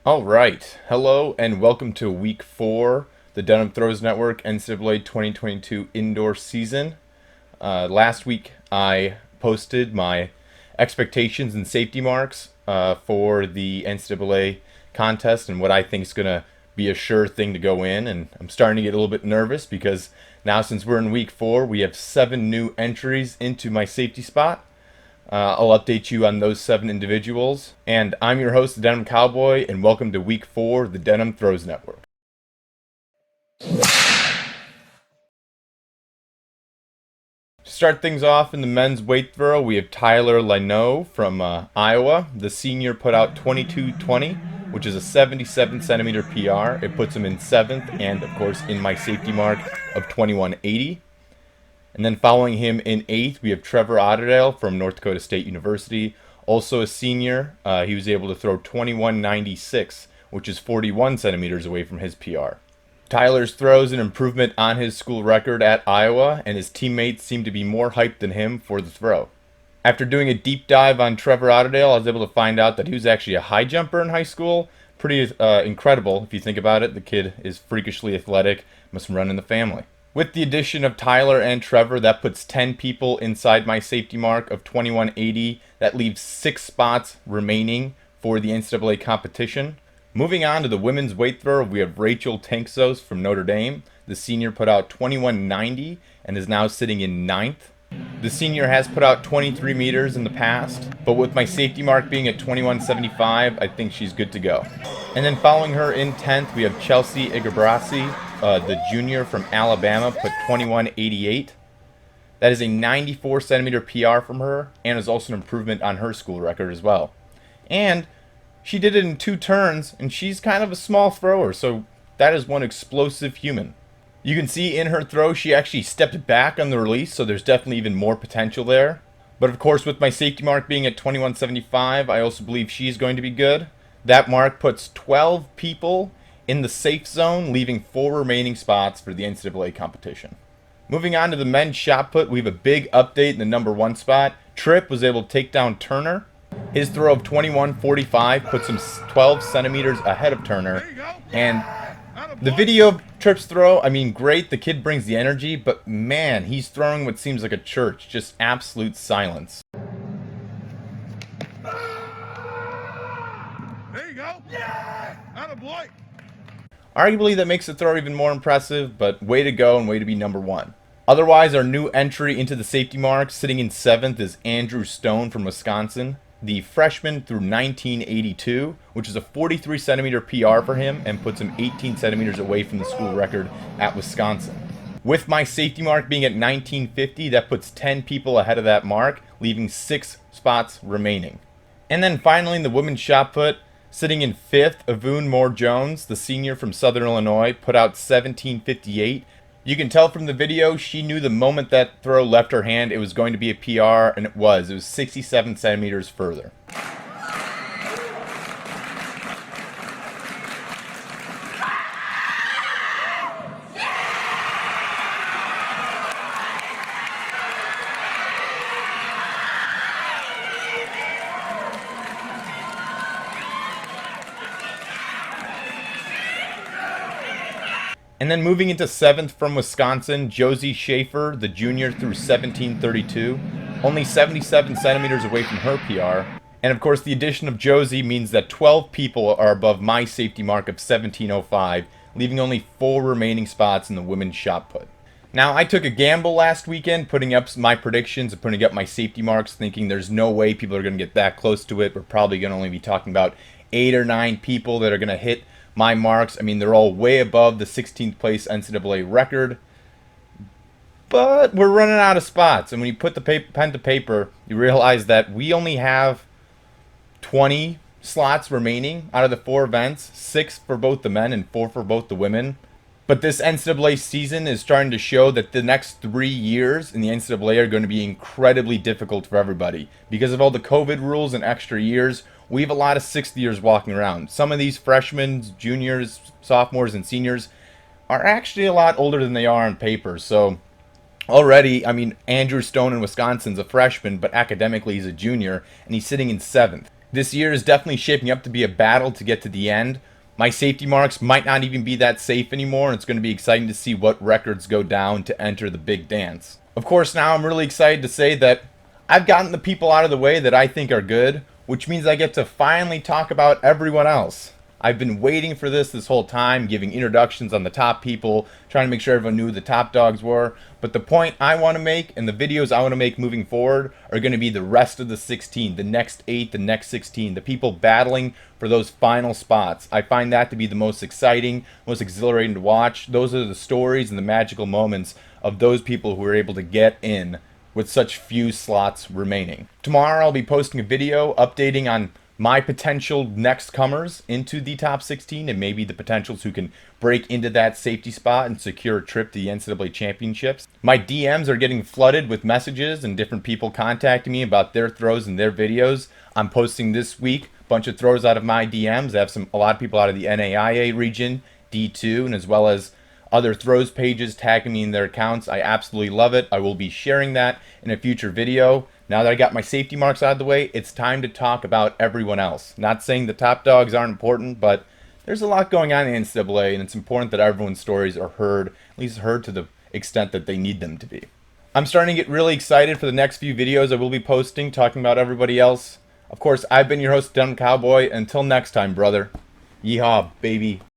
All right. Hello and welcome to week 4, the Dunham Throws Network NCAA 2022 indoor season. Last week I posted my expectations and safety marks for the NCAA contest and what I think is going to be a sure thing to go in. And I'm starting to get a little bit nervous because now, since we're in week 4, we have 7 new entries into my safety spot. I'll update you on those 7 individuals. And I'm your host, the Denim Cowboy, and welcome to week 4 of the Denim Throws Network. To start things off in the men's weight throw, we have Tyler Lienau from Iowa. The senior put out 22:20, which is a 77 centimeter PR. It puts him in 7th and, of course, in my safety mark of 21:80. And then following him in 8th, we have Trevor Otterdahl from North Dakota State University, also a senior. He was able to throw 21:96, which is 41 centimeters away from his PR. Tyler's throws an improvement on his school record at Iowa, and his teammates seem to be more hyped than him for the throw. After doing a deep dive on Trevor Otterdahl, I was able to find out that he was actually a high jumper in high school. Pretty incredible if you think about it. The kid is freakishly athletic, must run in the family. With the addition of Tyler and Trevor, that puts 10 people inside my safety mark of 21:80. That leaves 6 spots remaining for the NCAA competition. Moving on to the women's weight throw, we have Rachel Tanczos from Notre Dame. The senior put out 21:90 and is now sitting in 9th. The senior has put out 23 meters in the past, but with my safety mark being at 21:75, I think she's good to go. And then following her in 10th, we have Josie Igberaese, the junior from Alabama, put 21:88. That is a 94 centimeter PR from her, and is also an improvement on her school record as well. And she did it in 2 turns, and she's kind of a small thrower, so that is one explosive human. You can see in her throw, she actually stepped back on the release, so there's definitely even more potential there. But of course, with my safety mark being at 21:75, I also believe she's going to be good. That mark puts 12 people in the safe zone, leaving 4 remaining spots for the NCAA competition. Moving on to the men's shot put, we have a big update in the number 1 spot. Tripp was able to take down Turner. His throw of 21:45 puts him 12 centimeters ahead of Turner. And the video of Tripp's throw, I mean, great, the kid brings the energy, but man, he's throwing what seems like a church, just absolute silence. There you go. Yeah! Atta boy. Arguably, that makes the throw even more impressive, but way to go and way to be number 1. Otherwise, our new entry into the safety mark, sitting in 7th, is Andrew Stone from Wisconsin. The freshman threw 19:82, which is a 43 centimeter PR for him and puts him 18 centimeters away from the school record at Wisconsin. With my safety mark being at 19:50, that puts 10 people ahead of that mark, leaving 6 spots remaining. And then finally, in the women's shot put, sitting in 5th, Avun Moore-Jones, the senior from Southern Illinois, put out 17:58. You can tell from the video, she knew the moment that throw left her hand, it was going to be a PR, and it was. It was 67 centimeters further. And then moving into 7th from Wisconsin, Josie Schaefer, the junior, threw 17:32, only 77 centimeters away from her PR. And of course, the addition of Josie means that 12 people are above my safety mark of 17:05, leaving only 4 remaining spots in the women's shot put. Now, I took a gamble last weekend, putting up my predictions and putting up my safety marks, thinking there's no way people are going to get that close to it. We're probably going to only be talking about 8 or 9 people that are going to hit my marks. I mean, they're all way above the 16th place NCAA record. But we're running out of spots. And when you put the pen to paper, you realize that we only have 20 slots remaining out of the 4 events. 6 for both the men and 4 for both the women. But this NCAA season is starting to show that the next 3 years in the NCAA are going to be incredibly difficult for everybody. Because of all the COVID rules and extra years, we have a lot of 6th years walking around. Some of these freshmen, juniors, sophomores, and seniors are actually a lot older than they are on paper. So already, I mean, Andrew Stone in Wisconsin's a freshman, but academically he's a junior, and he's sitting in 7th. This year is definitely shaping up to be a battle to get to the end. My safety marks might not even be that safe anymore, and it's going to be exciting to see what records go down to enter the big dance. Of course, now I'm really excited to say that I've gotten the people out of the way that I think are good, which means I get to finally talk about everyone else. I've been waiting for this whole time, giving introductions on the top people, trying to make sure everyone knew who the top dogs were. But the point I want to make and the videos I want to make moving forward are going to be the rest of the 16, the next 8, the next 16, the people battling for those final spots. I find that to be the most exciting, most exhilarating to watch. Those are the stories and the magical moments of those people who are able to get in with such few slots remaining. Tomorrow I'll be posting a video updating on my potential next comers into the top 16 and maybe the potentials who can break into that safety spot and secure a trip to the NCAA championships. My DMs are getting flooded with messages and different people contacting me about their throws and their videos. I'm posting this week a bunch of throws out of my DMs. I have a lot of people out of the NAIA region, D2, and as well as other throws pages tagging me in their accounts. I absolutely love it. I will be sharing that in a future video. Now that I got my safety marks out of the way, it's time to talk about everyone else. Not saying the top dogs aren't important, but there's a lot going on in the NCAA, and it's important that everyone's stories are heard, at least heard to the extent that they need them to be. I'm starting to get really excited for the next few videos I will be posting, talking about everybody else. Of course, I've been your host, Dumb Cowboy. Until next time, brother. Yeehaw, baby.